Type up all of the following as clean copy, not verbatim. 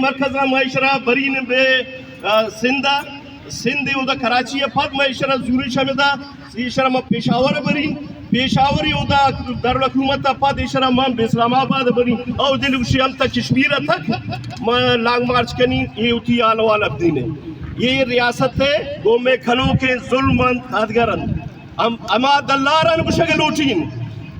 مرکز معاشرہ برین بے سندھ اودا کراچی پد معاشرہ زوری شمدا ایشرا ما پیشاور برین پیشاوری اودا دارالحکومت پد ایشرا ما اسلام آباد برین او دل وشی انتا کشمیر تک ما لانگ مارچ کنی یہ اتی آلوال ابدین یہ ریاست ہے گو میں کھلو کے ظلم ادگرن اما دلارن بشگ لوٹین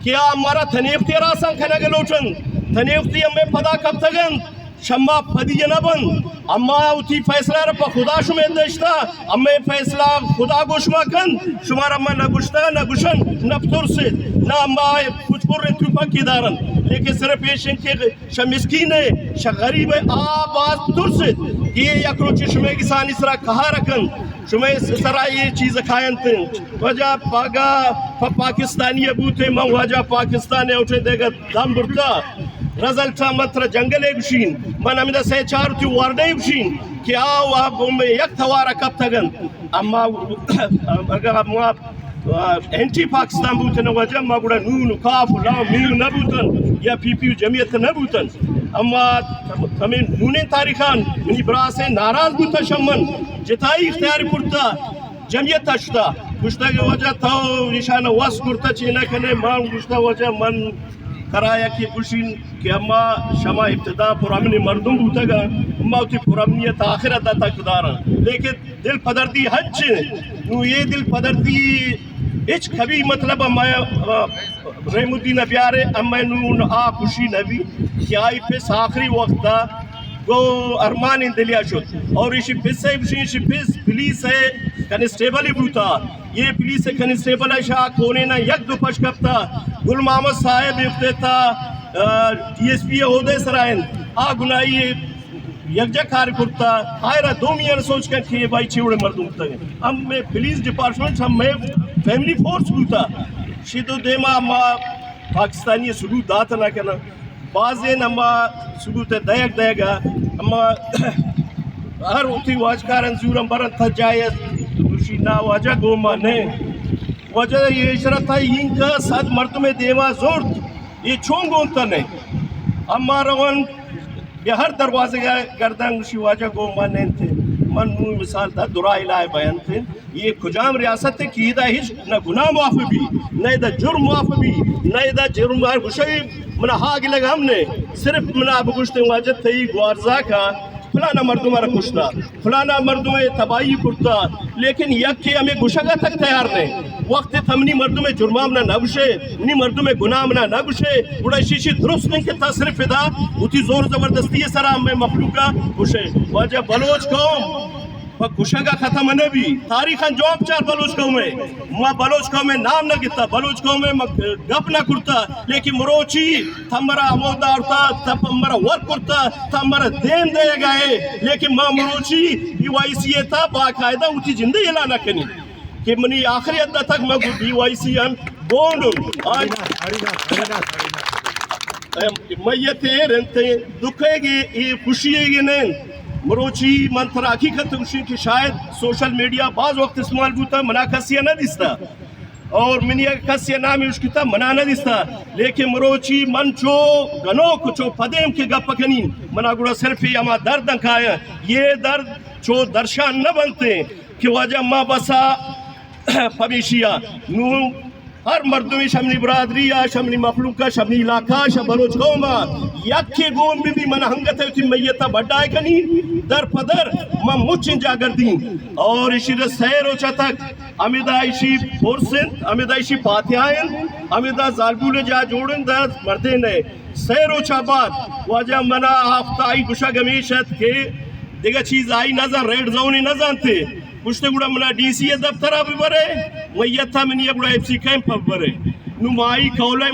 کیا ہمارا تھنیفتی راسان کھنگ لوٹن تھنیفتی ہمیں پدا کب تگن شما پدی نبن اما اوتی فیصلہ رپا خدا شما دشتا اما فیصلہ خدا گوشما کن شمار اما نہ گشتا نہ گشن نہ پترسد نہ اما کچھ پر انتوپا کی دارن لیکن صرف پیشن کے شمسکین ہے شغریب ہے آباز پترسد یہ یکروچی شما کسان اسرا کہا رکن شما اسرا یہ چیز کھائن تن وجہ پاگا پاکستانی ابوتے من وجہ پاکستانی اوٹے دے گا دم برتا رزلتا مطر جنگل گشین من امیدہ سے چارتی واردے گشین کہ آو آپ میں یک توارا کب تگن اما اگر اما انٹی پاکستان بوتن وجہ ما گوڑا نون کاف لام میم نبوتن یا پی پی جمعیت نبوتن اما ہمیں نونیں تاریخان منی براسے ناراض بوتا شمن جتائی اختیاری پورتا جمعیت اشتا گشتا کے وجہ تاو نشانہ واس کرتا چینا کنے مان گشتا وجہ من کرایا کی گوشین کہ اما شما ابتدا پرامنی مردم بوتا گا اما اتی پرامنیت آخرت تک دارا لیکن دل پدردی حج نو یہ دل پدردی اچ کبھی مطلب اما رحم الدین بیارے اما نون خوشی نبی کہ آئی پس آخری وقت دا گو ارمان دلیا شد اور اسی پس سے اسی پس پلیس ہے کنسٹیبل ہی بوتا یہ پلیس ہے کنسٹیبل ہے شاہ کونے نا یک دو پش کپتا گل محمد صاحب افتتا ڈی ایس پی عہدے سرائن آ گنائی یک جا کار کرتا آئرہ دو میاں سوچ کر کہ بھائی چھوڑے مردوں تک ہم میں پولیس ڈپارٹمنٹ ہم میں فیملی فورس بوتا شیدو دیما اما پاکستانی ثبوت داتا نہ کرنا بعضین اما ثبوت دیگ دیگا اما ہر اتی واجکارن زورم برن تھا جائز دوشی نا واجہ گوما نے وجہ یہ اشارہ تھا ان کا ساتھ مردم دیوا زورت یہ چون گونتا نہیں اما روان یہ ہر دروازے گردن اسی واجہ گوما نہیں تھے من مثال تھا درائی لائے بیان تھے یہ کجام ریاست کی دا ہیچ نہ گناہ معاف بھی نہ دا جرم معاف بھی نہ دا جرم معاف گوشی منہ ہاگی لگا ہم نے صرف منہ اب گوشتے واجہ تھی گوارزا کا فلانا مردم را کشتا فلانا مردم تباہی کرتا لیکن یک کے ہمیں گوشگا تک تیار نہیں وقت تمنی مردم جرمام نہ نگوشے نی مردم گناہ نہ نگوشے بڑا شیشی درست نہیں کہ تا صرف ادا اتی زور زبردستی سرا ہمیں مخلوقہ گوشے واجہ بلوچ قوم گوشگا ختم نبی تاریخاً جواب چار بلوچ قوم ہے ما بلوچ قوم میں نام نہ گتا بلوچ قوم میں گپ نہ کرتا لیکن مروچی تمہارا عمودہ ہوتا تمہارا ورک کرتا تمہارا دین دے گئے لیکن ما مروچی بی وائی سی تھا باقاعدہ اتی جندے اعلان کنی کہ منی آخری حد تک میں بی وائی سی ان بونڈ میتے رنتے دکھے گی یہ خوشی ہے گی نہیں مروچی منتر حقیقت خوشی کہ شاید سوشل میڈیا بعض وقت استعمال ہوتا منا کسیہ نہ دستا اور منی کسیہ نامی اس کتا منا نہ دستا لیکن مروچی من چو گنو کچو پدیم کے گپ کنین منا گوڑا صرف ہی اما درد نکایا یہ درد چو درشان نہ بنتے کہ وجہ ما بسا پمیشیا نو ہر مردمی شمنی برادری یا شمنی مخلوقہ شمنی علاقہ شب بلوچ قومہ یکی گوم بھی من ہنگت ہے اتی میتا بڑھائے کنی در پدر من مچن جاگر دین اور اسی رس سیر ہوچا تک امیدہ اسی پورسن امیدہ اسی پاتیائن امیدہ زالبول جا جوڑن در مردین ہے سیر ہوچا بعد واجہ منا آفتائی گشا گمیشت کے دیگا چیز آئی نظر ریڈ زونی نظر تھے گوشتے گوڑا منا ڈی سی دفترہ بھی برے ویتا منی گوڑا ایف سی کیمپ بھی برے نمائی کولے